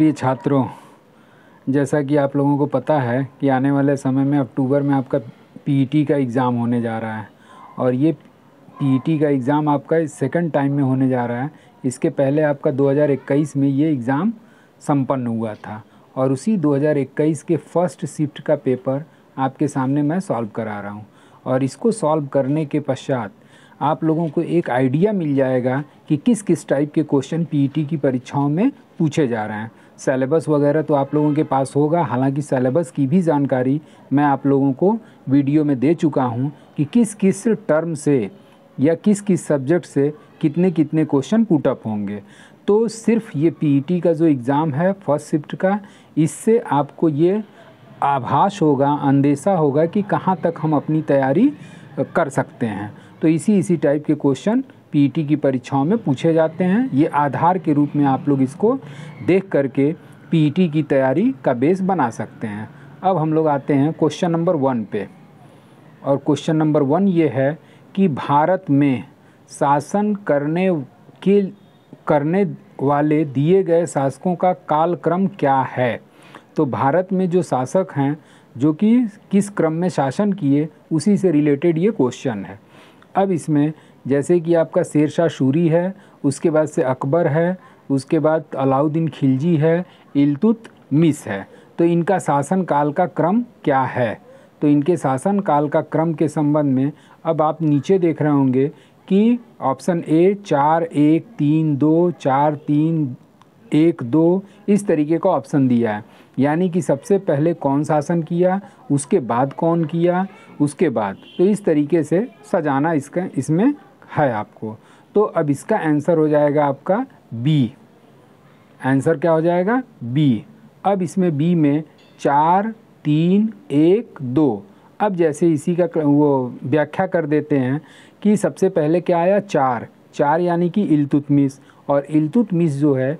प्रिय छात्रों, जैसा कि आप लोगों को पता है कि आने वाले समय में अक्टूबर में आपका पीईटी का एग्ज़ाम होने जा रहा है और ये पीईटी का एग्ज़ाम आपका सेकंड टाइम में होने जा रहा है। इसके पहले आपका 2021 में ये एग्ज़ाम संपन्न हुआ था और उसी 2021 के फर्स्ट शिफ्ट का पेपर आपके सामने मैं सॉल्व करा रहा हूँ और इसको सॉल्व करने के पश्चात आप लोगों को एक आइडिया मिल जाएगा कि किस किस टाइप के क्वेश्चन पीईटी की परीक्षाओं में पूछे जा रहे हैं। सिलेबस वगैरह तो आप लोगों के पास होगा, हालांकि सिलेबस की भी जानकारी मैं आप लोगों को वीडियो में दे चुका हूं कि किस किस टर्म से या किस किस सब्जेक्ट से कितने कितने क्वेश्चन पुटअप होंगे। तो सिर्फ ये पीईटी का जो एग्ज़ाम है फर्स्ट शिफ्ट का, इससे आपको ये आभास होगा, अंदेशा होगा कि कहाँ तक हम अपनी तैयारी कर सकते हैं। तो इसी टाइप के क्वेश्चन पीईटी की परीक्षाओं में पूछे जाते हैं। ये आधार के रूप में आप लोग इसको देख करके पीईटी की तैयारी का बेस बना सकते हैं। अब हम लोग आते हैं क्वेश्चन नंबर 1 पे, और क्वेश्चन नंबर 1 ये है कि भारत में शासन करने वाले दिए गए शासकों का कालक्रम क्या है। तो भारत में जो शासक हैं जो कि किस क्रम में शासन किए, उसी से रिलेटेड ये क्वेश्चन है। अब इसमें जैसे कि आपका शेरशाह सूरी है, उसके बाद से अकबर है, उसके बाद अलाउद्दीन खिलजी है, इल्तुतमिश है। तो इनका शासन काल का क्रम क्या है। तो इनके शासन काल का क्रम के संबंध में अब आप नीचे देख रहे होंगे कि ऑप्शन ए 4-1-3-2, 4-3-1-2 इस तरीके का ऑप्शन दिया है। यानी कि सबसे पहले कौन शासन किया, उसके बाद कौन किया, उसके बाद। तो इस तरीके से सजाना इसमें है आपको। तो अब इसका आंसर हो जाएगा आपका बी। आंसर क्या हो जाएगा? बी। अब इसमें बी में 4-3-1-2। अब जैसे इसी का वो व्याख्या कर देते हैं कि सबसे पहले क्या आया? 4 यानी कि इल्तुतमिश। और इल्तुतमिश जो है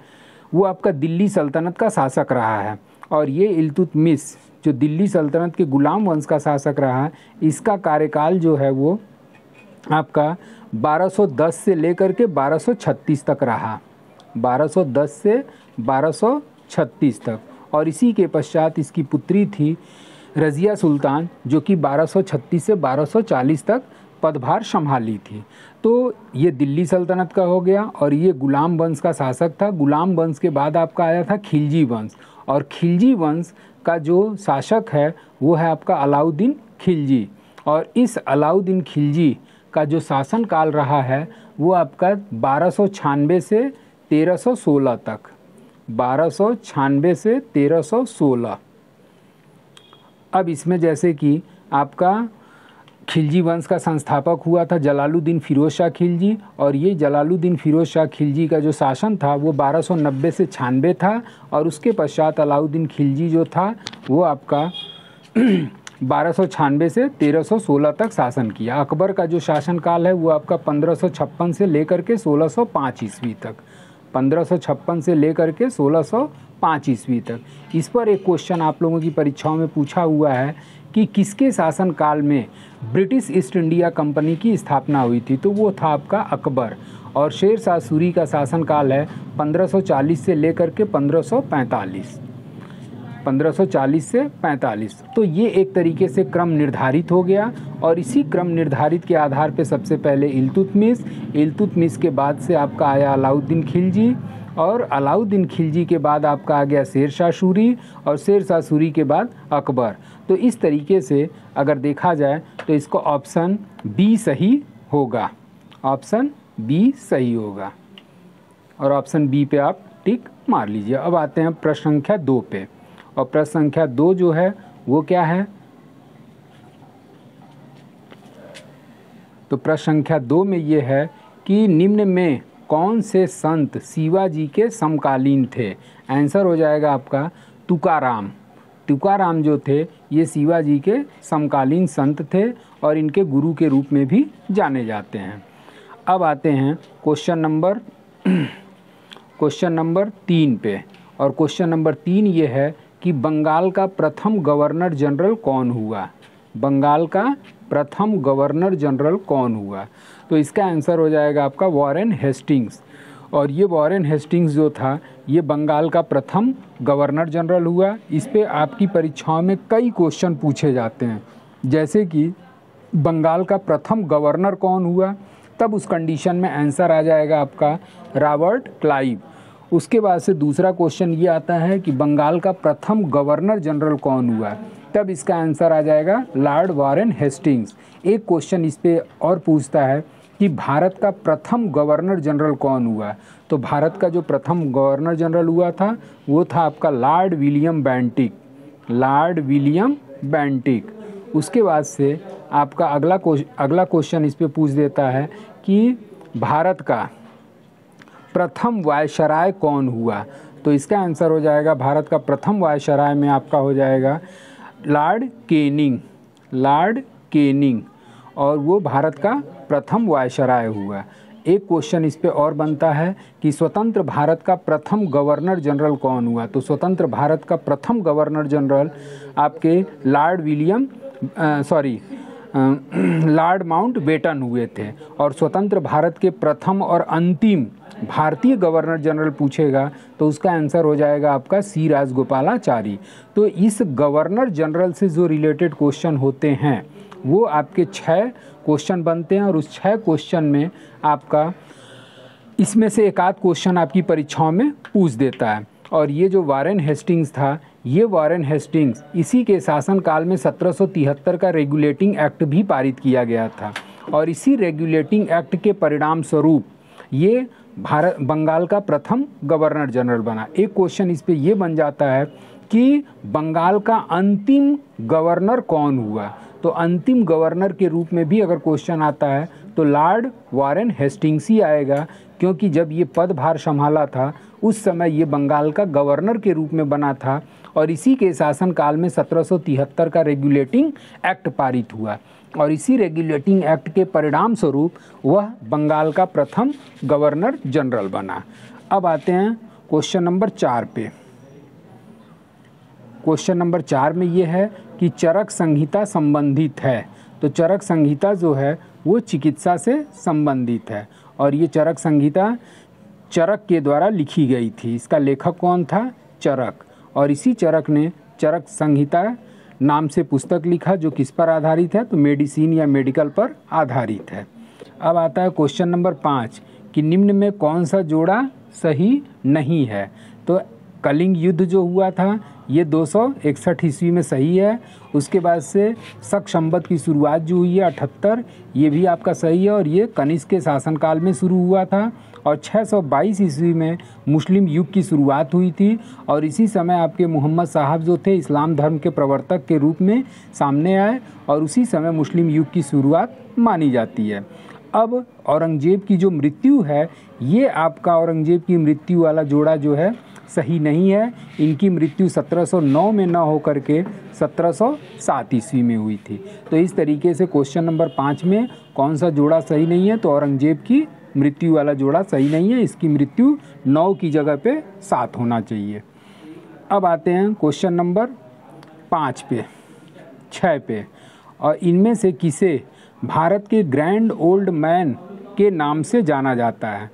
वो आपका दिल्ली सल्तनत का शासक रहा है। और ये इल्तुतमिश जो दिल्ली सल्तनत के गुलाम वंश का शासक रहा है, इसका कार्यकाल जो है वो आपका 1210 से लेकर के 1236 तक रहा। 1210 से 1236 तक। और इसी के पश्चात इसकी पुत्री थी रज़िया सुल्तान, जो कि 1236 से 1240 तक पदभार संभाली थी। तो ये दिल्ली सल्तनत का हो गया और ये गुलाम वंश का शासक था। गुलाम वंश के बाद आपका आया था खिलजी वंश, और खिलजी वंश का जो शासक है वो है आपका अलाउद्दीन खिलजी। और इस अलाउद्दीन खिलजी का जो शासन काल रहा है वो आपका 1296 से 1316 तक। 1296 से 1316। अब इसमें जैसे कि आपका खिलजी वंश का संस्थापक हुआ था जलालुद्दीन फिरोज शाह खिलजी, और ये जलालुद्दीन फिरोज शाह खिलजी का जो शासन था वो 1290 से 96 था। और उसके पश्चात अलाउद्दीन खिलजी जो था वो आपका 1296 से 1316 तक शासन किया। अकबर का जो शासनकाल है वो आपका 1556 से लेकर के 1605 ईस्वी तक। 1556 से लेकर के 1605 ईस्वी तक। इस पर एक क्वेश्चन आप लोगों की परीक्षाओं में पूछा हुआ है कि किसके शासनकाल में ब्रिटिश ईस्ट इंडिया कंपनी की स्थापना हुई थी। तो वो था आपका अकबर। और शेरशाह सूरी का शासनकाल है 1540 से लेकर के 1545। 1540 से 45। तो ये एक तरीके से क्रम निर्धारित हो गया। और इसी क्रम निर्धारित के आधार पे सबसे पहले इल्तुतमिश के बाद से आपका आया अलाउद्दीन खिलजी, और अलाउद्दीन खिलजी के बाद आपका आ गया शेरशाह सूरी, और शेरशाह सूरी के बाद अकबर। तो इस तरीके से अगर देखा जाए तो इसको ऑप्शन बी सही होगा। ऑप्शन बी सही होगा, और ऑप्शन बी पे आप टिक मार लीजिए। अब आते हैं प्रश्न संख्या 2 पे, और प्रश्न संख्या 2 जो है वो क्या है? तो प्रश्न संख्या 2 में ये है कि निम्न में कौन से संत शिवाजी के समकालीन थे। आंसर हो जाएगा आपका तुकाराम। तुकाराम जो थे ये शिवाजी के समकालीन संत थे और इनके गुरु के रूप में भी जाने जाते हैं। अब आते हैं क्वेश्चन नंबर 3 पे, और क्वेश्चन नंबर 3 ये है कि बंगाल का प्रथम गवर्नर जनरल कौन हुआ। बंगाल का प्रथम गवर्नर जनरल कौन हुआ। तो इसका आंसर हो जाएगा आपका वॉरेन हेस्टिंग्स। और ये वॉरेन हेस्टिंग्स जो था ये बंगाल का प्रथम गवर्नर जनरल हुआ। इस पे आपकी परीक्षाओं में कई क्वेश्चन पूछे जाते हैं, जैसे कि बंगाल का प्रथम गवर्नर कौन हुआ, तब उस कंडीशन में आंसर आ जाएगा आपका रॉबर्ट क्लाइव। उसके बाद से दूसरा क्वेश्चन ये आता है कि बंगाल का प्रथम गवर्नर जनरल कौन हुआ, तब इसका आंसर आ जाएगा लॉर्ड वॉरेन हेस्टिंग्स। एक क्वेश्चन इस पे और पूछता है कि भारत का प्रथम गवर्नर जनरल कौन हुआ, तो भारत का जो प्रथम गवर्नर जनरल हुआ था वो था आपका Lord William Bentinck, Lord William Bentinck. उसके बाद से आपका अगला क्वेश्चन इस पे पूछ देता है कि भारत का प्रथम वायसराय कौन हुआ, तो इसका आंसर हो जाएगा भारत का प्रथम वायसराय में आपका हो जाएगा लॉर्ड कैनिंग, लॉर्ड कैनिंग, और वो भारत का प्रथम वायसराय हुआ। एक क्वेश्चन इस पे और बनता है कि स्वतंत्र भारत का प्रथम गवर्नर जनरल कौन हुआ, तो स्वतंत्र भारत का प्रथम गवर्नर जनरल आपके लॉर्ड विलियम लॉर्ड माउंटबेटन हुए थे। और स्वतंत्र भारत के प्रथम और अंतिम भारतीय गवर्नर जनरल पूछेगा तो उसका आंसर हो जाएगा आपका सी राजगोपालाचारी। तो इस गवर्नर जनरल से जो रिलेटेड क्वेश्चन होते हैं वो आपके 6 क्वेश्चन बनते हैं, और उस 6 क्वेश्चन में आपका इसमें से एक आध क्वेश्चन आपकी परीक्षाओं में पूछ देता है। और ये जो वॉरेन हेस्टिंग्स था, ये वॉरेन हेस्टिंग्स इसी के शासनकाल में 1773 का रेगुलेटिंग एक्ट भी पारित किया गया था, और इसी रेगुलेटिंग एक्ट के परिणाम स्वरूप ये बंगाल का प्रथम गवर्नर जनरल बना। एक क्वेश्चन इस पे ये बन जाता है कि बंगाल का अंतिम गवर्नर कौन हुआ, तो अंतिम गवर्नर के रूप में भी अगर क्वेश्चन आता है तो लॉर्ड वॉरेन हेस्टिंग्स ही आएगा, क्योंकि जब ये पदभार संभाला था उस समय ये बंगाल का गवर्नर के रूप में बना था, और इसी के शासनकाल में 1773 का रेगुलेटिंग एक्ट पारित हुआ, और इसी रेगुलेटिंग एक्ट के परिणाम स्वरूप वह बंगाल का प्रथम गवर्नर जनरल बना। अब आते हैं क्वेश्चन नंबर 4 पे। क्वेश्चन नंबर 4 में ये है कि चरक संहिता संबंधित है, तो चरक संहिता जो है वो चिकित्सा से संबंधित है, और ये चरक संहिता चरक के द्वारा लिखी गई थी। इसका लेखक कौन था? चरक। और इसी चरक ने चरक संहिता नाम से पुस्तक लिखा, जो किस पर आधारित है? तो मेडिसिन या मेडिकल पर आधारित है। अब आता है क्वेश्चन नंबर 5 कि निम्न में कौन सा जोड़ा सही नहीं है। तो कलिंग युद्ध जो हुआ था ये 261 ईस्वी में सही है। उसके बाद से शक संवत की शुरुआत जो हुई है 78, ये भी आपका सही है, और ये कनिष्क के शासनकाल में शुरू हुआ था। और 622 ईस्वी में मुस्लिम युग की शुरुआत हुई थी, और इसी समय आपके मोहम्मद साहब जो थे इस्लाम धर्म के प्रवर्तक के रूप में सामने आए, और उसी समय मुस्लिम युग की शुरुआत मानी जाती है। अब औरंगजेब की जो मृत्यु है, ये आपका औरंगजेब की मृत्यु वाला जोड़ा जो है सही नहीं है। इनकी मृत्यु 1709 में न होकर के 1707 ईस्वी में हुई थी। तो इस तरीके से क्वेश्चन नंबर 5 में कौन सा जोड़ा सही नहीं है, तो औरंगजेब की मृत्यु वाला जोड़ा सही नहीं है। इसकी मृत्यु 9 की जगह पे 7 होना चाहिए। अब आते हैं क्वेश्चन नंबर 5 पे, 6 पे, और इनमें से किसे भारत के ग्रैंड ओल्ड मैन के नाम से जाना जाता है?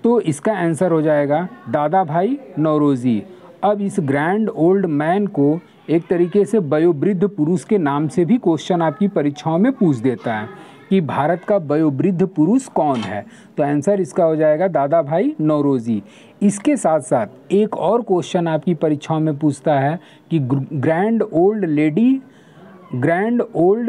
तो इसका आंसर हो जाएगा दादा भाई नौरोजी। अब इस ग्रैंड ओल्ड मैन को एक तरीके से वयोवृद्ध पुरुष के नाम से भी क्वेश्चन आपकी परीक्षाओं में पूछ देता है कि भारत का वयोवृद्ध पुरुष कौन है, तो आंसर इसका हो जाएगा दादा भाई नौरोजी। इसके साथ साथ एक और क्वेश्चन आपकी परीक्षाओं में पूछता है कि ग्रैंड ओल्ड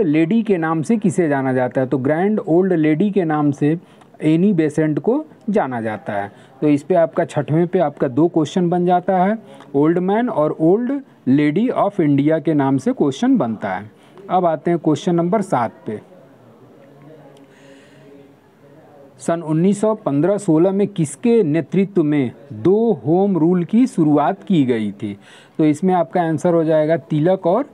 लेडी के नाम से किसे जाना जाता है? तो ग्रैंड ओल्ड लेडी के नाम से एनी बेसेंट को जाना जाता है। तो इस पे आपका 6वें पे आपका 2 क्वेश्चन बन जाता है, ओल्ड मैन और ओल्ड लेडी ऑफ इंडिया के नाम से क्वेश्चन बनता है। अब आते हैं क्वेश्चन नंबर 7 पे। सन 1915-16 में किसके नेतृत्व में 2 होम रूल की शुरुआत की गई थी? तो इसमें आपका आंसर हो जाएगा तिलक और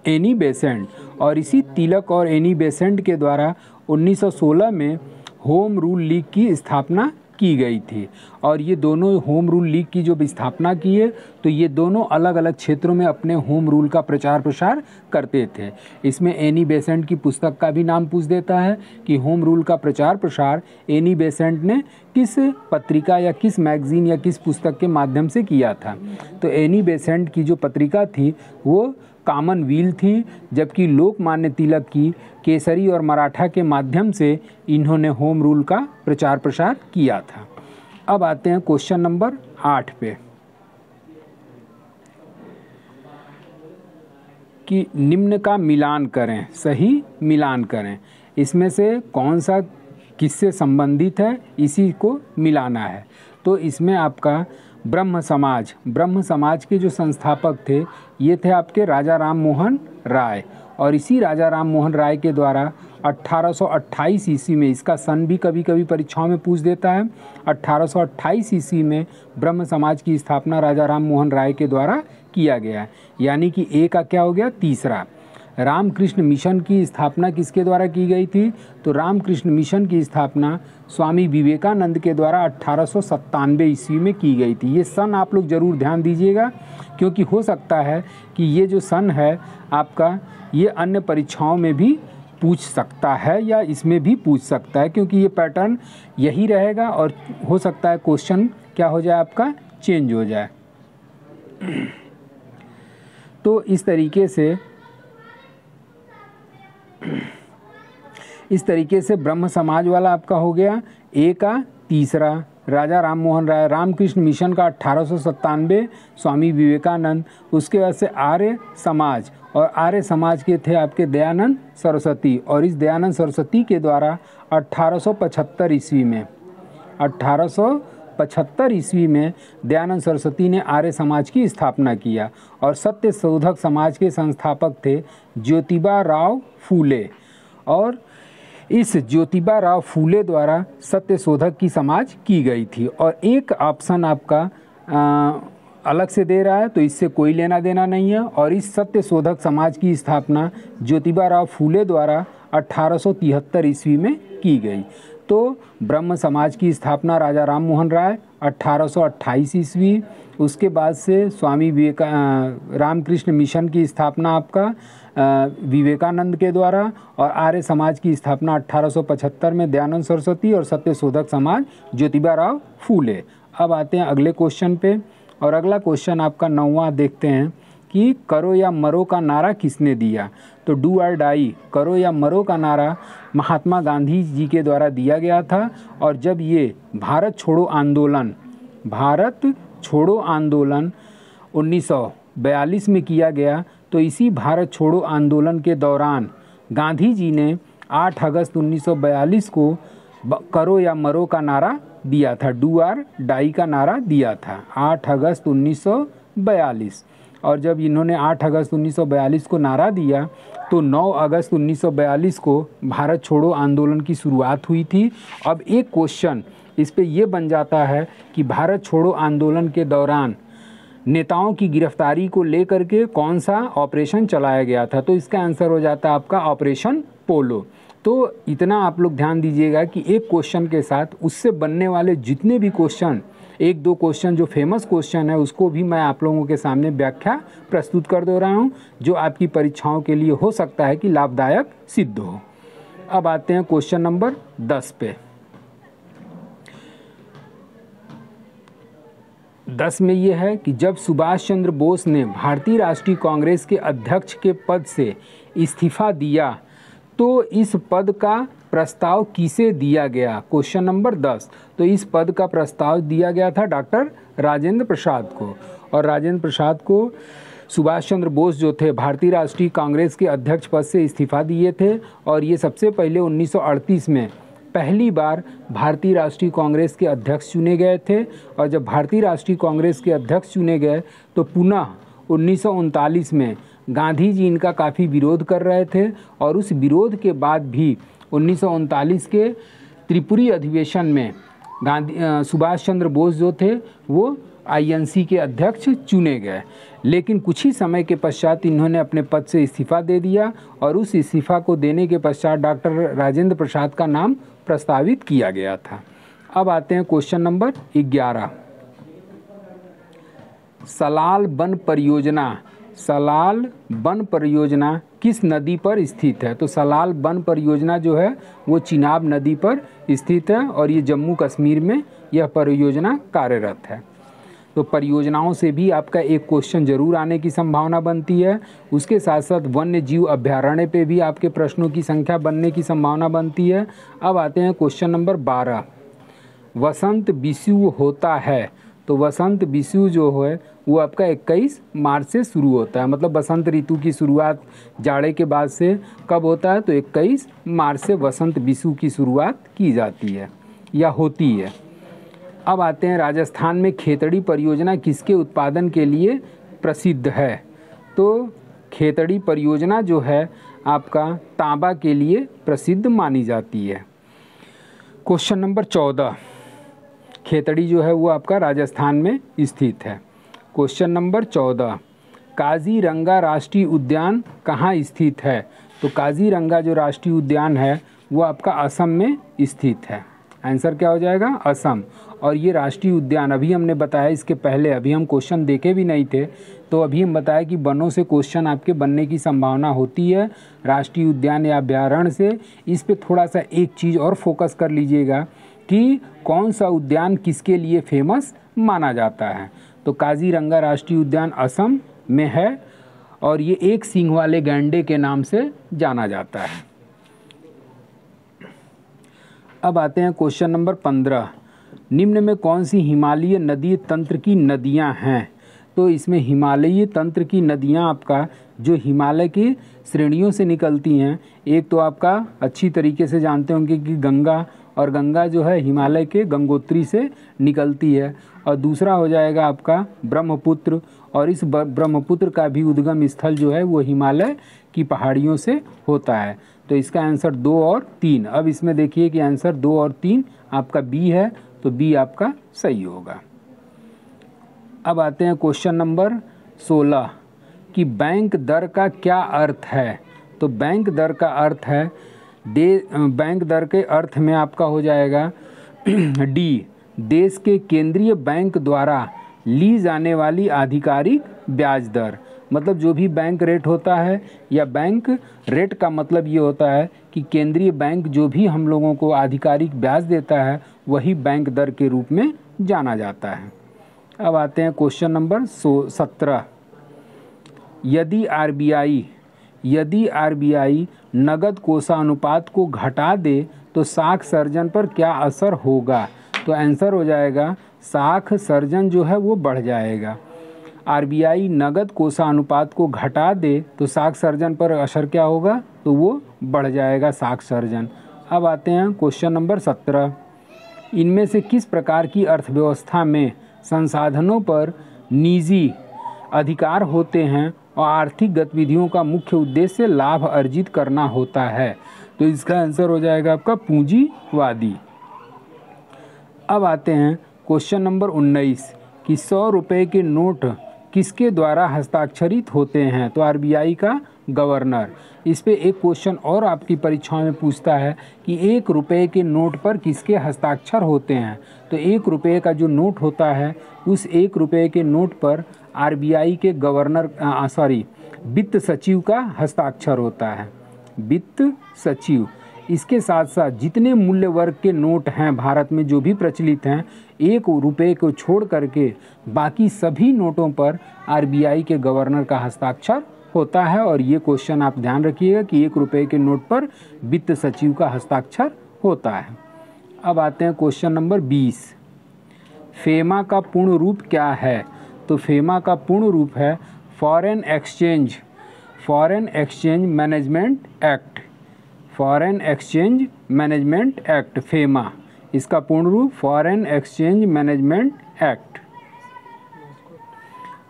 एनी बेसेंट। और इसी तिलक और एनी बेसेंट के द्वारा 1916 में होम रूल लीग की स्थापना की गई थी। और ये दोनों होम रूल लीग की जो स्थापना की है, तो ये दोनों अलग अलग क्षेत्रों में अपने होम रूल का प्रचार प्रसार करते थे। इसमें एनी बेसेंट की पुस्तक का भी नाम पूछ देता है कि होम रूल का प्रचार प्रसार एनी बेसेंट ने किस पत्रिका या किस मैगज़ीन या किस पुस्तक के माध्यम से किया था। तो एनी बेसेंट की जो पत्रिका थी वो कॉमनवेल्थ थी, जबकि लोकमान्य तिलक की केसरी और मराठा के माध्यम से इन्होंने होम रूल का प्रचार प्रसार किया था। अब आते हैं क्वेश्चन नंबर 8 पे कि निम्न का मिलान करें, सही मिलान करें। इसमें से कौन सा किससे संबंधित है, इसी को मिलाना है। तो इसमें आपका ब्रह्म समाज के जो संस्थापक थे ये थे आपके राजा राम मोहन राय। और इसी राजा राम मोहन राय के द्वारा 1828 ईस्वी में, इसका सन भी कभी कभी परीक्षाओं में पूछ देता है, 1828 ईस्वी में ब्रह्म समाज की स्थापना राजा राम मोहन राय के द्वारा किया गया है। यानी कि ए का क्या हो गया, तीसरा। रामकृष्ण मिशन की स्थापना किसके द्वारा की गई थी, तो रामकृष्ण मिशन की स्थापना स्वामी विवेकानंद के द्वारा 1897 ईस्वी में की गई थी। ये सन आप लोग ज़रूर ध्यान दीजिएगा, क्योंकि हो सकता है कि ये जो सन है आपका, ये अन्य परीक्षाओं में भी पूछ सकता है या इसमें भी पूछ सकता है, क्योंकि ये पैटर्न यही रहेगा और हो सकता है क्वेश्चन क्या हो जाए आपका, चेंज हो जाए। तो इस तरीके से ब्रह्म समाज वाला आपका हो गया ए का तीसरा, राजा राम मोहन राय। रामकृष्ण मिशन का 1897, स्वामी विवेकानंद। उसके बाद से आर्य समाज, और आर्य समाज के थे आपके दयानंद सरस्वती। और इस दयानंद सरस्वती के द्वारा 1875 ईस्वी में दयानंद सरस्वती ने आर्य समाज की स्थापना किया। और सत्य शोधक समाज के संस्थापक थे ज्योतिबा राव फूले। और इस ज्योतिबा राव फूले द्वारा सत्य शोधक की समाज की गई थी। और एक ऑप्शन आपका अलग से दे रहा है, तो इससे कोई लेना देना नहीं है। और इस सत्य शोधक समाज की स्थापना ज्योतिबा राव फूले द्वारा 1873 ईस्वी में की गई। तो ब्रह्म समाज की स्थापना राजा राम मोहन राय 1828 ईस्वी। उसके बाद से स्वामी रामकृष्ण मिशन की स्थापना आपका विवेकानंद के द्वारा, और आर्य समाज की स्थापना 1875 में दयानंद सरस्वती, और सत्य शोधक समाज ज्योतिबा राव फूले। अब आते हैं अगले क्वेश्चन पे, और अगला क्वेश्चन आपका 9वां देखते हैं कि करो या मरो का नारा किसने दिया। तो डू और डाई, करो या मरो का नारा महात्मा गांधी जी के द्वारा दिया गया था। और जब ये भारत छोड़ो आंदोलन 1942 में किया गया, तो इसी भारत छोड़ो आंदोलन के दौरान गांधी जी ने 8 अगस्त 1942 को करो या मरो का नारा दिया था, डू और डाई का नारा दिया था 8 अगस्त 1942। और जब इन्होंने 8 अगस्त 1942 को नारा दिया, तो 9 अगस्त 1942 को भारत छोड़ो आंदोलन की शुरुआत हुई थी। अब एक क्वेश्चन इस पे ये बन जाता है कि भारत छोड़ो आंदोलन के दौरान नेताओं की गिरफ्तारी को लेकर के कौन सा ऑपरेशन चलाया गया था। तो इसका आंसर हो जाता है आपका ऑपरेशन पोलो। तो इतना आप लोग ध्यान दीजिएगा कि एक क्वेश्चन के साथ उससे बनने वाले जितने भी क्वेश्चन, एक दो क्वेश्चन जो फेमस क्वेश्चन है, उसको भी मैं आप लोगों के सामने व्याख्या प्रस्तुत कर दे रहा हूँ, जो आपकी परीक्षाओं के लिए हो सकता है कि लाभदायक सिद्ध हो। अब आते हैं क्वेश्चन नंबर 10 पे। 10 में ये है कि जब सुभाष चंद्र बोस ने भारतीय राष्ट्रीय कांग्रेस के अध्यक्ष के पद से इस्तीफा दिया, तो इस पद का प्रस्ताव किसे दिया गया। Question number 10। तो इस पद का प्रस्ताव दिया गया था डॉक्टर राजेंद्र प्रसाद को। और राजेंद्र प्रसाद को सुभाष चंद्र बोस जो थे भारतीय राष्ट्रीय कांग्रेस के अध्यक्ष पद से इस्तीफा दिए थे। और ये सबसे पहले 1938 में पहली बार भारतीय राष्ट्रीय कांग्रेस के अध्यक्ष चुने गए थे। और जब भारतीय राष्ट्रीय कांग्रेस के अध्यक्ष चुने गए, तो पुनः 1939 में गांधी जी इनका काफ़ी विरोध कर रहे थे। और उस विरोध के बाद भी 1939 के त्रिपुरी अधिवेशन में सुभाष चंद्र बोस जो थे वो आईएनसी के अध्यक्ष चुने गए। लेकिन कुछ ही समय के पश्चात इन्होंने अपने पद से इस्तीफा दे दिया। और उस इस्तीफा को देने के पश्चात डॉक्टर राजेंद्र प्रसाद का नाम प्रस्तावित किया गया था। अब आते हैं क्वेश्चन नंबर 11। सलाल वन परियोजना, सलाल वन परियोजना किस नदी पर स्थित है? तो सलाल वन परियोजना जो है वो चिनाब नदी पर स्थित है और ये जम्मू कश्मीर में यह परियोजना कार्यरत है। तो परियोजनाओं से भी आपका एक क्वेश्चन जरूर आने की संभावना बनती है। उसके साथ साथ वन्य जीव अभ्यारण्य पे भी आपके प्रश्नों की संख्या बनने की संभावना बनती है। अब आते हैं क्वेश्चन नंबर 12। वसंत विषु होता है, तो वसंत विषु जो है वो आपका 21 मार्च से शुरू होता है। मतलब बसंत ऋतु की शुरुआत जाड़े के बाद से कब होता है? तो 21 मार्च से वसंत विषु की शुरुआत की जाती है या होती है। अब आते हैं राजस्थान में खेतड़ी परियोजना किसके उत्पादन के लिए प्रसिद्ध है? तो खेतड़ी परियोजना जो है आपका तांबा के लिए प्रसिद्ध मानी जाती है। Question number 14। खेतड़ी जो है वो आपका राजस्थान में स्थित है। Question number 14। काजीरंगा राष्ट्रीय उद्यान कहाँ स्थित है? तो काजीरंगा जो राष्ट्रीय उद्यान है वो आपका असम में स्थित है। आंसर क्या हो जाएगा? असम। और ये राष्ट्रीय उद्यान अभी हमने बताया, इसके पहले अभी हम क्वेश्चन देखे भी नहीं थे, तो अभी हम बताया कि वनों से क्वेश्चन आपके बनने की संभावना होती है, राष्ट्रीय उद्यान या अभ्यारण्य से। इस पे थोड़ा सा एक चीज़ और फोकस कर लीजिएगा कि कौन सा उद्यान किसके लिए फेमस माना जाता है। तो काजीरंगा राष्ट्रीय उद्यान असम में है और ये एक सींग वाले गैंडे के नाम से जाना जाता है। अब आते हैं क्वेश्चन नंबर 15। निम्न में कौन सी हिमालयी नदी तंत्र की नदियां हैं? तो इसमें हिमालयी तंत्र की नदियां आपका जो हिमालय की श्रेणियों से निकलती हैं, एक तो आपका अच्छी तरीके से जानते होंगे कि गंगा, और गंगा जो है हिमालय के गंगोत्री से निकलती है, और दूसरा हो जाएगा आपका ब्रह्मपुत्र, और इस ब्रह्मपुत्र का भी उद्गम स्थल जो है वो हिमालय की पहाड़ियों से होता है। तो इसका आंसर 2 और 3। अब इसमें देखिए कि आंसर 2 और 3 आपका बी है, तो बी आपका सही होगा। अब आते हैं क्वेश्चन नंबर 16 कि बैंक दर का क्या अर्थ है? तो बैंक दर का अर्थ है बैंक दर के अर्थ में आपका हो जाएगा डी, देश के केंद्रीय बैंक द्वारा ली जाने वाली आधिकारिक ब्याज दर। मतलब जो भी बैंक रेट होता है या बैंक रेट का मतलब ये होता है कि केंद्रीय बैंक जो भी हम लोगों को आधिकारिक ब्याज देता है वही बैंक दर के रूप में जाना जाता है। अब आते हैं क्वेश्चन नंबर 17। यदि आरबीआई नगद कोषानुपात को घटा दे तो साख सर्जन पर क्या असर होगा? तो आंसर हो जाएगा साख सर्जन जो है वो बढ़ जाएगा। आरबीआई नगद कोषानुपात को घटा दे तो साख सर्जन पर असर क्या होगा? तो वो बढ़ जाएगा साख सर्जन। अब आते हैं क्वेश्चन नंबर 17। इनमें से किस प्रकार की अर्थव्यवस्था में संसाधनों पर निजी अधिकार होते हैं और आर्थिक गतिविधियों का मुख्य उद्देश्य लाभ अर्जित करना होता है? तो इसका आंसर हो जाएगा आपका पूंजीवादी। अब आते हैं क्वेश्चन नंबर 19 कि 100 रुपये के नोट किसके द्वारा हस्ताक्षरित होते हैं? तो आरबीआई का गवर्नर। इस पे एक क्वेश्चन और आपकी परीक्षाओं में पूछता है कि 1 रुपये के नोट पर किसके हस्ताक्षर होते हैं? तो 1 रुपये का जो नोट होता है उस 1 रुपये के नोट पर आरबीआई के गवर्नर वित्त सचिव का हस्ताक्षर होता है, वित्त सचिव। इसके साथ साथ जितने मूल्य वर्ग के नोट हैं भारत में जो भी प्रचलित हैं, 1 रुपये को छोड़ करके बाकी सभी नोटों पर आरबीआई के गवर्नर का हस्ताक्षर होता है। और ये क्वेश्चन आप ध्यान रखिएगा कि 1 रुपये के नोट पर वित्त सचिव का हस्ताक्षर होता है। अब आते हैं क्वेश्चन नंबर 20। फेमा का पूर्ण रूप क्या है? तो फेमा का पूर्ण रूप है foreign exchange management act, foreign exchange management act, FEMA. इसका पूर्ण रूप फॉरेन एक्सचेंज मैनेजमेंट एक्ट।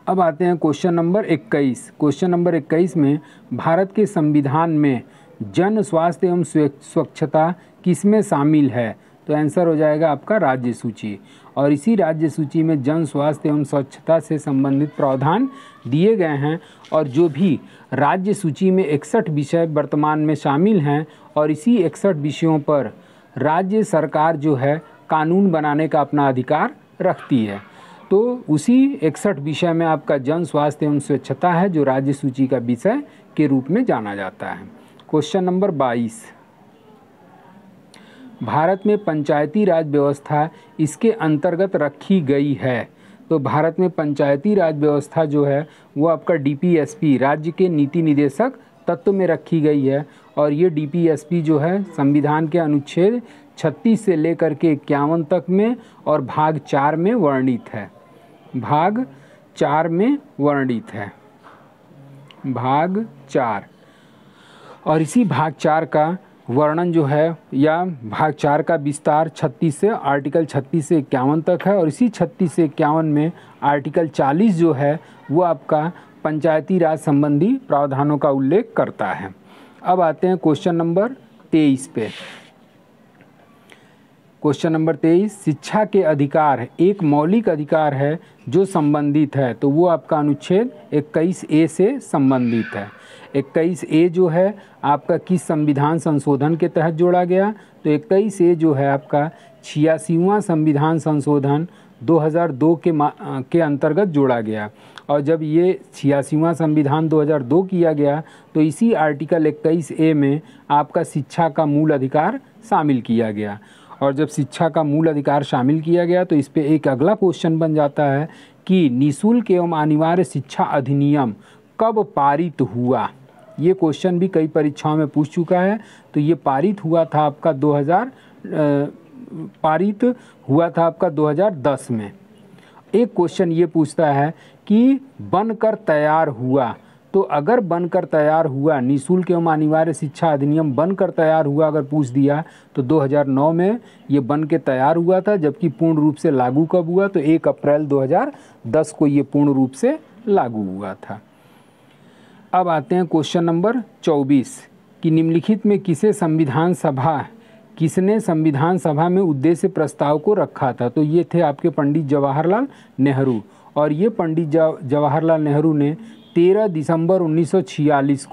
अब आते हैं क्वेश्चन नंबर 21। क्वेश्चन नंबर 21 में भारत के संविधान में जन स्वास्थ्य एवं स्वच्छता किसमें शामिल है? तो आंसर हो जाएगा आपका राज्य सूची। और इसी राज्य सूची में जन स्वास्थ्य एवं स्वच्छता से संबंधित प्रावधान दिए गए हैं। और जो भी राज्य सूची में 61 विषय वर्तमान में शामिल हैं और इसी 61 विषयों पर राज्य सरकार जो है कानून बनाने का अपना अधिकार रखती है। तो उसी 61 विषय में आपका जन स्वास्थ्य एवं स्वच्छता है, जो राज्य सूची का विषय के रूप में जाना जाता है। क्वेश्चन नंबर 22, भारत में पंचायती राज व्यवस्था इसके अंतर्गत रखी गई है। तो भारत में पंचायती राज व्यवस्था जो है वो आपका डीपीएसपी राज्य के नीति निदेशक तत्व में रखी गई है। और ये डीपीएसपी जो है संविधान के अनुच्छेद 36 से लेकर के 51 तक में और भाग 4 में वर्णित है। भाग 4 में वर्णित है, भाग 4। और इसी भाग 4 का वर्णन जो है या भाग 4 का विस्तार 36 से आर्टिकल 36 से 51 तक है। और इसी 36 से 51 में आर्टिकल 40 जो है वो आपका पंचायती राज संबंधी प्रावधानों का उल्लेख करता है। अब आते हैं क्वेश्चन नंबर 23 पे। क्वेश्चन नंबर 23, शिक्षा के अधिकार एक मौलिक अधिकार है जो संबंधित है। तो वो आपका अनुच्छेद 21A से संबंधित है। 21A जो है आपका किस संविधान संशोधन के तहत जोड़ा गया? तो 21A जो है आपका 86वां संविधान संशोधन 2002 के अंतर्गत जोड़ा गया। और जब ये 86वां संविधान 2002 किया गया तो इसी आर्टिकल 21A में आपका शिक्षा का मूल अधिकार शामिल किया गया। और जब शिक्षा का मूल अधिकार शामिल किया गया तो इस पे एक अगला क्वेश्चन बन जाता है कि निःशुल्क एवं अनिवार्य शिक्षा अधिनियम कब पारित हुआ? ये क्वेश्चन भी कई परीक्षाओं में पूछ चुका है। तो ये पारित हुआ था आपका 2010 में। एक क्वेश्चन ये पूछता है कि बनकर तैयार हुआ। तो अगर बनकर तैयार हुआ, निःशुल्क एवं अनिवार्य शिक्षा अधिनियम बनकर तैयार हुआ अगर पूछ दिया तो 2009 में ये बन के तैयार हुआ था। जबकि पूर्ण रूप से लागू कब हुआ? तो 1 अप्रैल 2010 को ये पूर्ण रूप से लागू हुआ था। अब आते हैं क्वेश्चन नंबर 24 कि निम्नलिखित में किसने संविधान सभा में उद्देश्य प्रस्ताव को रखा था? तो ये थे आपके पंडित जवाहरलाल नेहरू। और ये पंडित जवाहरलाल नेहरू ने 13 दिसंबर 1946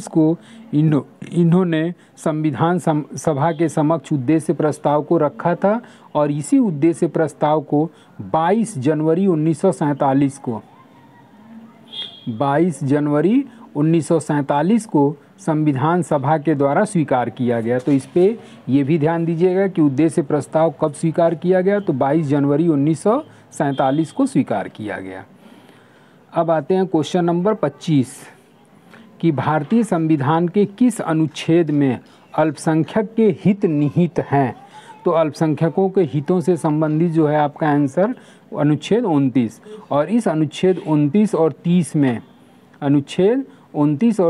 को इन्होंने संविधान सभा के समक्ष उद्देश्य प्रस्ताव को रखा था। और इसी उद्देश्य प्रस्ताव को 22 जनवरी 1947 को संविधान सभा के द्वारा स्वीकार किया गया। तो इस पे ये भी ध्यान दीजिएगा कि उद्देश्य प्रस्ताव कब स्वीकार किया गया? तो 22 जनवरी 1947 को स्वीकार किया गया। अब आते हैं क्वेश्चन नंबर 25 कि भारतीय संविधान के किस अनुच्छेद में अल्पसंख्यक के हित निहित हैं? तो अल्पसंख्यकों के हितों से संबंधित जो है आपका आंसर अनुच्छेद 29। और इस अनुच्छेद 29 और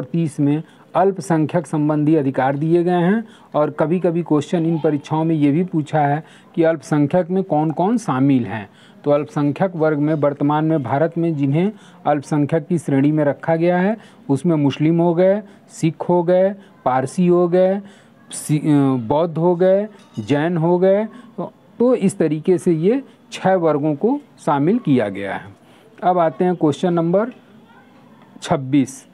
30 में अल्पसंख्यक संबंधी अधिकार दिए गए हैं। और कभी कभी क्वेश्चन इन परीक्षाओं में ये भी पूछा है कि अल्पसंख्यक में कौन कौन शामिल हैं। तो अल्पसंख्यक वर्ग में वर्तमान में भारत में जिन्हें अल्पसंख्यक की श्रेणी में रखा गया है उसमें मुस्लिम हो गए, सिख हो गए, पारसी हो गए, बौद्ध हो गए, जैन हो गए। तो इस तरीके से ये 6 वर्गों को शामिल किया गया है। अब आते हैं क्वेश्चन नंबर 26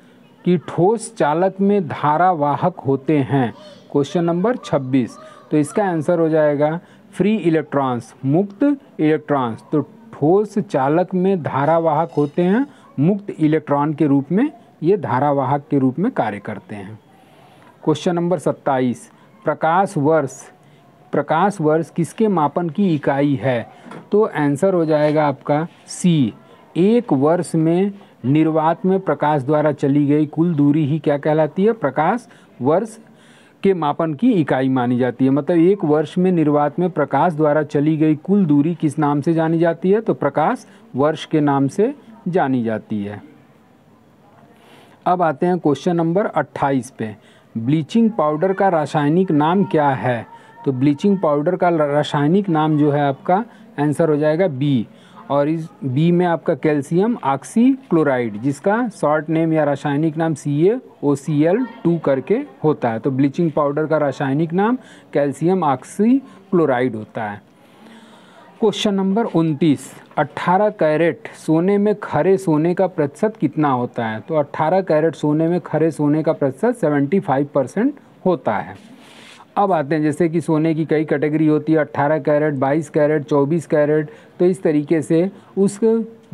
कि ठोस चालक में धारावाहक होते हैं। क्वेश्चन नंबर 26, तो इसका आंसर हो जाएगा फ्री इलेक्ट्रॉन्स, मुक्त इलेक्ट्रॉन्स। तो ठोस चालक में धारावाहक होते हैं, मुक्त इलेक्ट्रॉन के रूप में ये धारावाहक के रूप में कार्य करते हैं। क्वेश्चन नंबर 27, प्रकाश वर्ष किसके मापन की इकाई है? तो आंसर हो जाएगा आपका सी। एक वर्ष में निर्वात में प्रकाश द्वारा चली गई कुल दूरी ही क्या कहलाती है? प्रकाश वर्ष के मापन की इकाई मानी जाती है। मतलब एक वर्ष में निर्वात में प्रकाश द्वारा चली गई कुल दूरी किस नाम से जानी जाती है? तो प्रकाश वर्ष के नाम से जानी जाती है। अब आते हैं क्वेश्चन नंबर 28 पे। ब्लीचिंग पाउडर का रासायनिक नाम क्या है? तो ब्लीचिंग पाउडर का रासायनिक नाम जो है आपका आंसर हो जाएगा बी। और इस बी में आपका कैल्शियम ऑक्सीक्लोराइड, जिसका शॉर्ट नेम या रासायनिक नाम CaOCl2 करके होता है। तो ब्लीचिंग पाउडर का रासायनिक नाम कैल्शियम ऑक्सीक्लोराइड होता है। क्वेश्चन नंबर 29, 18 कैरेट सोने में खरे सोने का प्रतिशत कितना होता है? तो 18 कैरेट सोने में खरे सोने का प्रतिशत 75% होता है। अब आते हैं जैसे कि सोने की कई कैटेगरी होती है, 18 कैरेट, 22 कैरेट, 24 कैरेट। तो इस तरीके से उस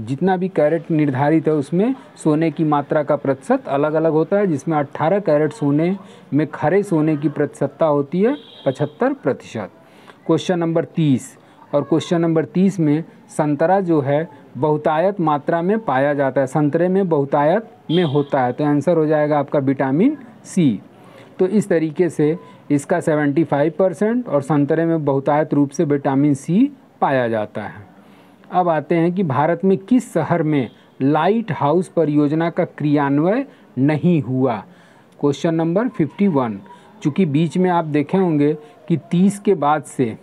जितना भी कैरेट निर्धारित है उसमें सोने की मात्रा का प्रतिशत अलग अलग होता है, जिसमें 18 कैरेट सोने में खरे सोने की प्रतिशतता होती है 75%। क्वेश्चन नंबर 30, और क्वेश्चन नंबर 30 में संतरा जो है बहुतायत मात्रा में पाया जाता है, संतरे में बहुतायत में होता है, तो आंसर हो जाएगा आपका विटामिन सी। तो इस तरीके से इसका 75% और संतरे में बहुतायत रूप से विटामिन सी पाया जाता है। अब आते हैं कि भारत में किस शहर में लाइट हाउस परियोजना का क्रियान्वयन नहीं हुआ। क्वेश्चन नंबर 51, चूँकि बीच में आप देखे होंगे कि 30 के बाद से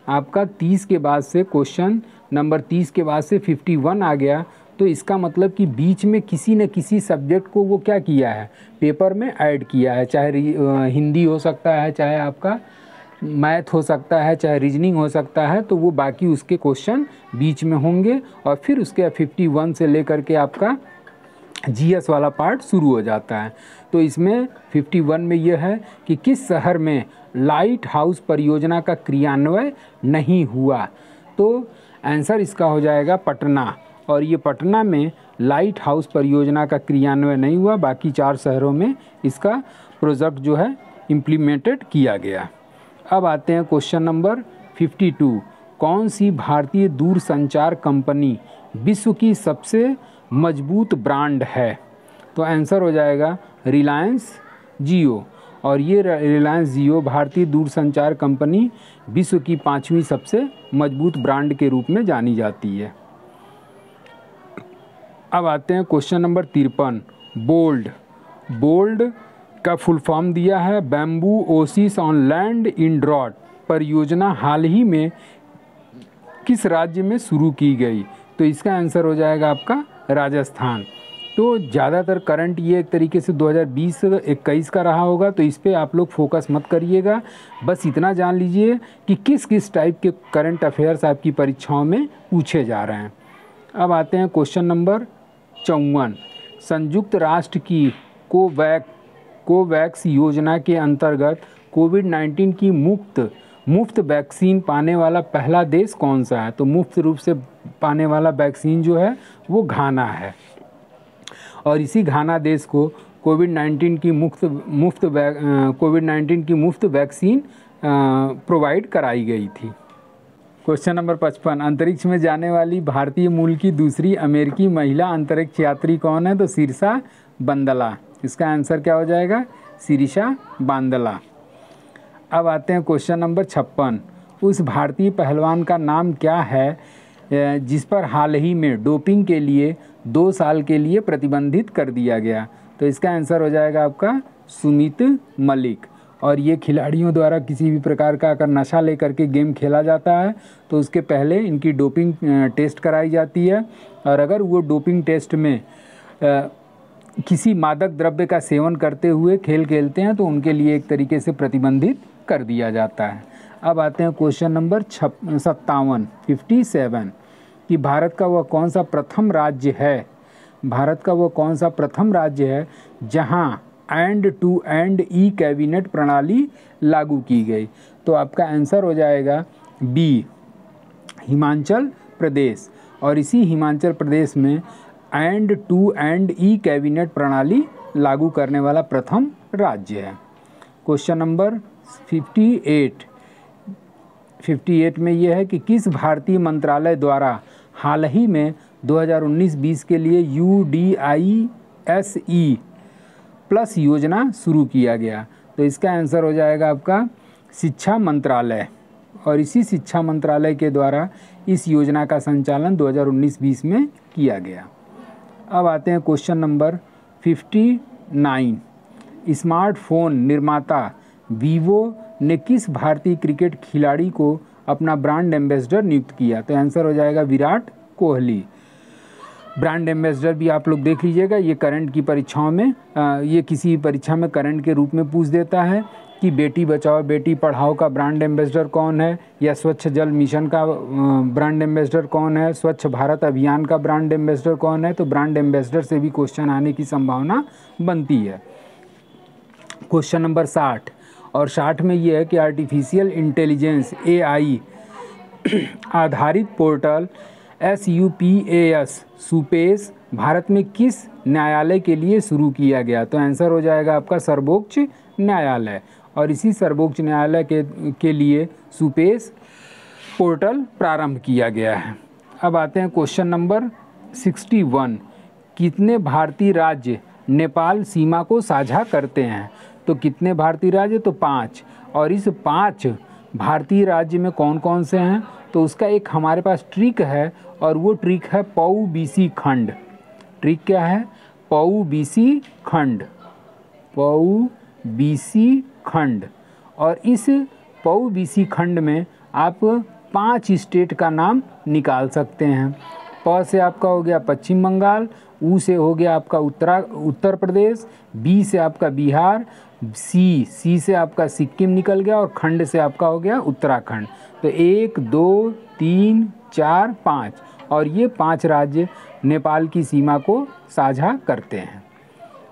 आपका 30 के बाद से क्वेश्चन नंबर 30 के बाद से 51 आ गया, तो इसका मतलब कि बीच में किसी न किसी सब्जेक्ट को वो क्या किया है, पेपर में ऐड किया है, चाहे हिंदी हो सकता है, चाहे आपका मैथ हो सकता है, चाहे रीजनिंग हो सकता है, तो वो बाकी उसके क्वेश्चन बीच में होंगे और फिर उसके 51 से लेकर के आपका जीएस वाला पार्ट शुरू हो जाता है। तो इसमें 51 में यह है कि किस शहर में लाइट हाउस परियोजना का क्रियान्वयन नहीं हुआ, तो आंसर इसका हो जाएगा पटना। और ये पटना में लाइट हाउस परियोजना का क्रियान्वयन नहीं हुआ, बाकी 4 शहरों में इसका प्रोजेक्ट जो है इम्प्लीमेंटेड किया गया। अब आते हैं क्वेश्चन नंबर 52, कौन सी भारतीय दूरसंचार कंपनी विश्व की सबसे मजबूत ब्रांड है, तो आंसर हो जाएगा रिलायंस जियो। और ये रिलायंस जियो भारतीय दूरसंचार कंपनी विश्व की 5वीं सबसे मजबूत ब्रांड के रूप में जानी जाती है। अब आते हैं क्वेश्चन नंबर 53, बोल्ड का फुल फॉर्म दिया है bamboo oasis on land in drought परियोजना हाल ही में किस राज्य में शुरू की गई, तो इसका आंसर हो जाएगा आपका राजस्थान। तो ज़्यादातर करंट ये एक तरीके से 2020-21 का रहा होगा, तो इस पर आप लोग फोकस मत करिएगा, बस इतना जान लीजिए कि किस किस टाइप के करंट अफेयर्स आपकी परीक्षाओं में पूछे जा रहे हैं। अब आते हैं क्वेश्चन नंबर 54, संयुक्त राष्ट्र की कोवैक्स योजना के अंतर्गत कोविड-19 की मुफ्त वैक्सीन पाने वाला पहला देश कौन सा है, तो मुफ्त रूप से पाने वाला वैक्सीन जो है वो घाना है, और इसी घाना देश को कोविड-19 की मुफ्त वैक्सीन प्रोवाइड कराई गई थी। क्वेश्चन नंबर 55, अंतरिक्ष में जाने वाली भारतीय मूल की दूसरी अमेरिकी महिला अंतरिक्ष यात्री कौन है, तो शीर्षा बंदला। इसका आंसर क्या हो जाएगा, शीर्षा बांदला। अब आते हैं क्वेश्चन नंबर 56, उस भारतीय पहलवान का नाम क्या है जिस पर हाल ही में डोपिंग के लिए 2 साल के लिए प्रतिबंधित कर दिया गया, तो इसका आंसर हो जाएगा आपका सुमित मलिक। और ये खिलाड़ियों द्वारा किसी भी प्रकार का अगर नशा लेकर के गेम खेला जाता है तो उसके पहले इनकी डोपिंग टेस्ट कराई जाती है, और अगर वो डोपिंग टेस्ट में किसी मादक द्रव्य का सेवन करते हुए खेल खेलते हैं तो उनके लिए एक तरीके से प्रतिबंधित कर दिया जाता है। अब आते हैं क्वेश्चन नंबर 57 कि भारत का वह कौन सा प्रथम राज्य है जहां end to end e cabinet प्रणाली लागू की गई, तो आपका आंसर हो जाएगा बी, हिमाचल प्रदेश। और इसी हिमाचल प्रदेश में end to end e cabinet प्रणाली लागू करने वाला प्रथम राज्य है। क्वेश्चन नंबर 58 में यह है कि किस भारतीय मंत्रालय द्वारा हाल ही में 2019-20 के लिए UDISE प्लस योजना शुरू किया गया, तो इसका आंसर हो जाएगा आपका शिक्षा मंत्रालय। और इसी शिक्षा मंत्रालय के द्वारा इस योजना का संचालन 2019-20 में किया गया। अब आते हैं क्वेश्चन नंबर 59, स्मार्टफोन निर्माता वीवो ने किस भारतीय क्रिकेट खिलाड़ी को अपना ब्रांड एम्बेसडर नियुक्त किया, तो आंसर हो जाएगा विराट कोहली। ब्रांड एम्बेसडर भी आप लोग देख लीजिएगा, ये करंट की परीक्षाओं में ये किसी परीक्षा में करंट के रूप में पूछ देता है कि बेटी बचाओ बेटी पढ़ाओ का ब्रांड एम्बेसडर कौन है, या स्वच्छ जल मिशन का ब्रांड एम्बेसडर कौन है, स्वच्छ भारत अभियान का ब्रांड एम्बेसडर कौन है, तो ब्रांड एम्बेसडर से भी क्वेश्चन आने की संभावना बनती है। क्वेश्चन नंबर 60, और 60 में ये है कि आर्टिफिशियल इंटेलिजेंस AI आधारित पोर्टल SUPAS सुपेस भारत में किस न्यायालय के लिए शुरू किया गया? तो आंसर हो जाएगा आपका सर्वोच्च न्यायालय। और इसी सर्वोच्च न्यायालय के लिए सुपेस पोर्टल प्रारंभ किया गया है। अब आते हैं क्वेश्चन नंबर 61। कितने भारतीय राज्य नेपाल सीमा को साझा करते हैं? तो कितने भारतीय राज्य? तो 5। और इस 5 भारतीय राज्य में कौन कौन से हैं? तो उसका एक हमारे पास ट्रिक है, और वो ट्रिक है पऊ-बीसी खंड। ट्रिक क्या है? पऊ-बीसी खंड। पऊ-बीसी खंड। और इस पऊ-बीसी खंड में आप 5 स्टेट का नाम निकाल सकते हैं। प से आपका हो गया पश्चिम बंगाल, ऊ से हो गया आपका उत्तर प्रदेश, बी से आपका बिहार, सी से आपका सिक्किम निकल गया, और खंड से आपका हो गया उत्तराखंड। तो 1 2 3 4 5, और ये 5 राज्य नेपाल की सीमा को साझा करते हैं।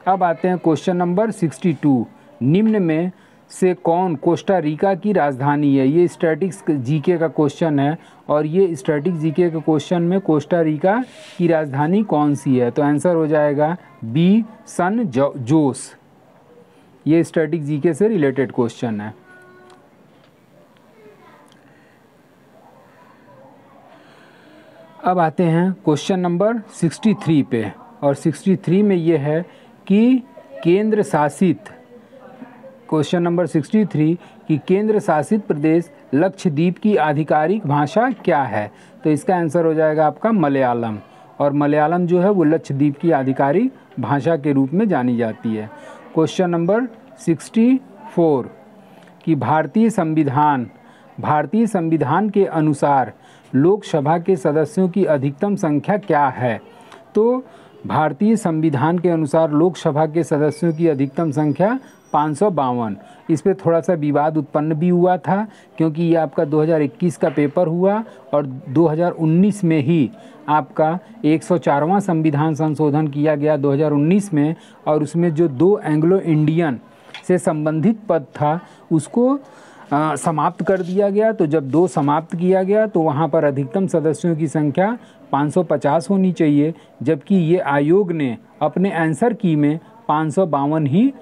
अब आते हैं क्वेश्चन नंबर 62। निम्न में से कौन कोस्टा रिका की राजधानी है? ये स्टैटिक्स जीके का क्वेश्चन है, और ये स्टैटिक जीके के क्वेश्चन में कोस्टा रिका की राजधानी कौन सी है? तो आंसर हो जाएगा बी सन जोस। ये स्टैटिक जीके से रिलेटेड क्वेश्चन है। अब आते हैं क्वेश्चन नंबर 63 पे, और 63 में ये है कि केंद्र शासित क्वेश्चन नंबर 63 कि केंद्र शासित प्रदेश लक्षद्वीप की आधिकारिक भाषा क्या है? तो इसका आंसर हो जाएगा आपका मलयालम, और मलयालम जो है वो लक्षद्वीप की आधिकारिक भाषा के रूप में जानी जाती है। क्वेश्चन नंबर 64 कि भारतीय संविधान के अनुसार लोकसभा के सदस्यों की अधिकतम संख्या क्या है? तो भारतीय संविधान के अनुसार लोकसभा के सदस्यों की अधिकतम संख्या 552। इस पे थोड़ा सा विवाद उत्पन्न भी हुआ था, क्योंकि ये आपका 2021 का पेपर हुआ, और 2019 में ही आपका 104वां संविधान संशोधन किया गया 2019 में, और उसमें जो 2 एंग्लो इंडियन से संबंधित पद था उसको समाप्त कर दिया गया। तो जब 2 समाप्त किया गया तो वहाँ पर अधिकतम सदस्यों की संख्या 550 होनी चाहिए, जबकि ये आयोग ने अपने आंसर की में 552 ही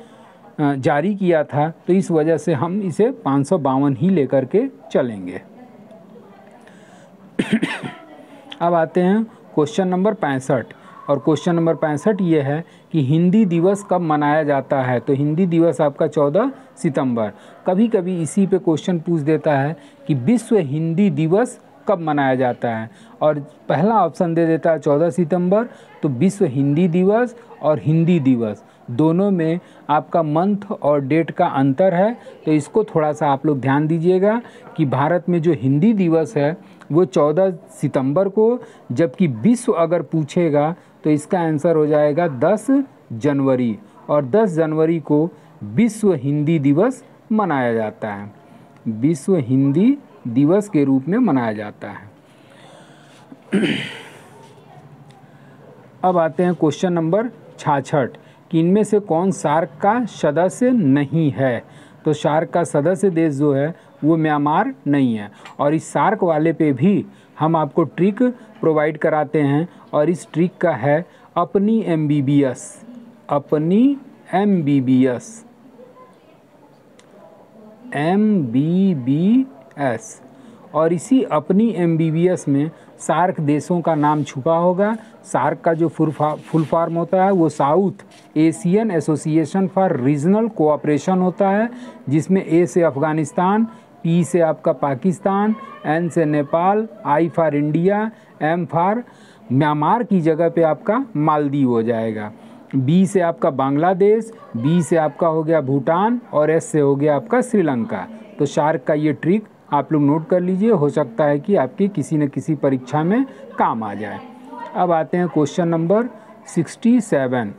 जारी किया था। तो इस वजह से हम इसे 552 ही लेकर के चलेंगे। अब आते हैं क्वेश्चन नंबर 65, और क्वेश्चन नंबर 65 ये है कि हिंदी दिवस कब मनाया जाता है? तो हिंदी दिवस आपका 14 सितंबर। कभी कभी इसी पे क्वेश्चन पूछ देता है कि विश्व हिंदी दिवस कब मनाया जाता है, और पहला ऑप्शन दे देता है 14 सितंबर। तो विश्व हिंदी दिवस और हिंदी दिवस दोनों में आपका मंथ और डेट का अंतर है, तो इसको थोड़ा सा आप लोग ध्यान दीजिएगा कि भारत में जो हिंदी दिवस है वो 14 सितंबर को, जबकि विश्व अगर पूछेगा तो इसका आंसर हो जाएगा 10 जनवरी, और 10 जनवरी को विश्व हिंदी दिवस मनाया जाता है। विश्व हिंदी दिवस के रूप में मनाया जाता है। अब आते हैं क्वेश्चन नंबर 66 कि इनमें से कौन सार्क का सदस्य नहीं है? तो सार्क का सदस्य देश जो है वो म्यांमार नहीं है, और इस सार्क वाले पे भी हम आपको ट्रिक प्रोवाइड कराते हैं, और इस ट्रिक का है अपनी MBBS। अपनी MBBS, और इसी अपनी MBBS में सार्क देशों का नाम छुपा होगा। सार्क का जो फुल फॉर्म होता है वो south Asian association for regional cooperation होता है, जिसमें A से अफ़गानिस्तान, P से आपका पाकिस्तान, N से Nepal, I for India, M for Myanmar की जगह पे आपका मालदीव हो जाएगा, B से आपका बांग्लादेश, B से आपका हो गया भूटान, और S से हो गया आपका श्रीलंका। तो सार्क का ये ट्रिक आप लोग नोट कर लीजिए, हो सकता है कि आपकी किसी न किसी परीक्षा में काम आ जाए। अब आते हैं क्वेश्चन नंबर 67।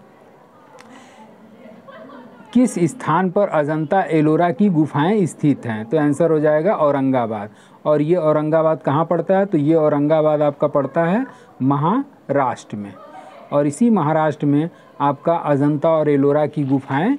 किस स्थान पर अजंता एलोरा की गुफाएं स्थित हैं? तो आंसर हो जाएगा औरंगाबाद, और ये औरंगाबाद कहाँ पड़ता है? तो ये औरंगाबाद आपका पड़ता है महाराष्ट्र में, और इसी महाराष्ट्र में आपका अजंता और एलोरा की गुफाएं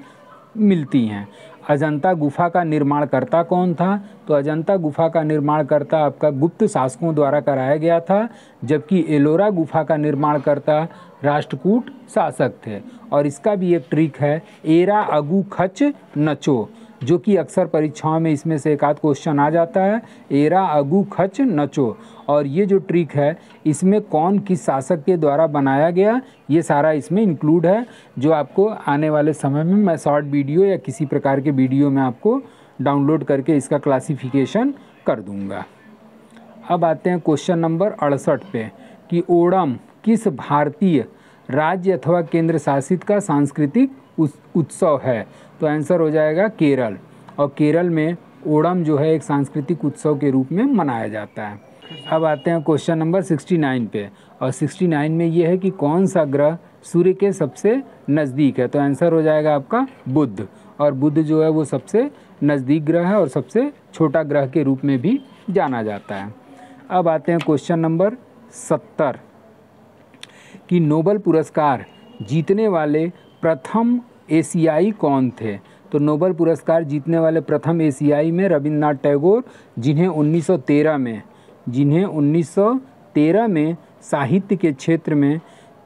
मिलती हैं। अजंता गुफा का निर्माणकर्ता कौन था? तो अजंता गुफा का निर्माणकर्ता आपका गुप्त शासकों द्वारा कराया गया था, जबकि एलोरा गुफा का निर्माणकर्ता राष्ट्रकूट शासक थे। और इसका भी एक ट्रिक है, एरा अगु खच नचो, जो कि अक्सर परीक्षाओं में इसमें से एक आध क्वेश्चन आ जाता है, एरा अगु खच नचो। और ये जो ट्रिक है इसमें कौन किस शासक के द्वारा बनाया गया, ये सारा इसमें इंक्लूड है, जो आपको आने वाले समय में मैं शॉर्ट वीडियो या किसी प्रकार के वीडियो में आपको डाउनलोड करके इसका क्लासिफिकेशन कर दूंगा। अब आते हैं क्वेश्चन नंबर 68 पे कि ओणम किस भारतीय राज्य अथवा केंद्र शासित का सांस्कृतिक उत्सव है? तो आंसर हो जाएगा केरल। और केरल में ओणम जो है एक सांस्कृतिक उत्सव के रूप में मनाया जाता है। अब आते हैं क्वेश्चन नंबर 69 पे, और 69 में ये है कि कौन सा ग्रह सूर्य के सबसे नज़दीक है? तो आंसर हो जाएगा आपका बुध। और बुध जो है वो सबसे नज़दीक ग्रह है और सबसे छोटा ग्रह के रूप में भी जाना जाता है। अब आते हैं क्वेश्चन नंबर 70 कि नोबेल पुरस्कार जीतने वाले प्रथम एशियाई कौन थे? तो नोबेल पुरस्कार जीतने वाले प्रथम एशियाई में रविन्द्रनाथ टैगोर, जिन्हें 1913 में साहित्य के क्षेत्र में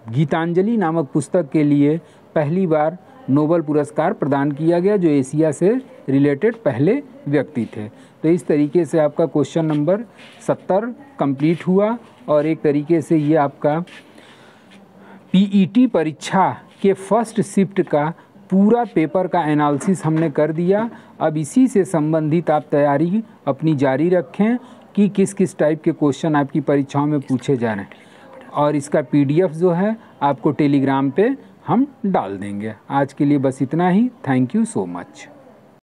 गीतांजलि नामक पुस्तक के लिए पहली बार नोबेल पुरस्कार प्रदान किया गया, जो एशिया से रिलेटेड पहले व्यक्ति थे। तो इस तरीके से आपका क्वेश्चन नंबर 70 कंप्लीट हुआ, और एक तरीके से ये आपका पीईटी परीक्षा के फर्स्ट शिफ्ट का पूरा पेपर का एनालिसिस हमने कर दिया। अब इसी से संबंधित आप तैयारी अपनी जारी रखें कि किस किस टाइप के क्वेश्चन आपकी परीक्षाओं में पूछे जा रहे हैं, और इसका पीडीएफ जो है आपको टेलीग्राम पे हम डाल देंगे। आज के लिए बस इतना ही। Thank you so much.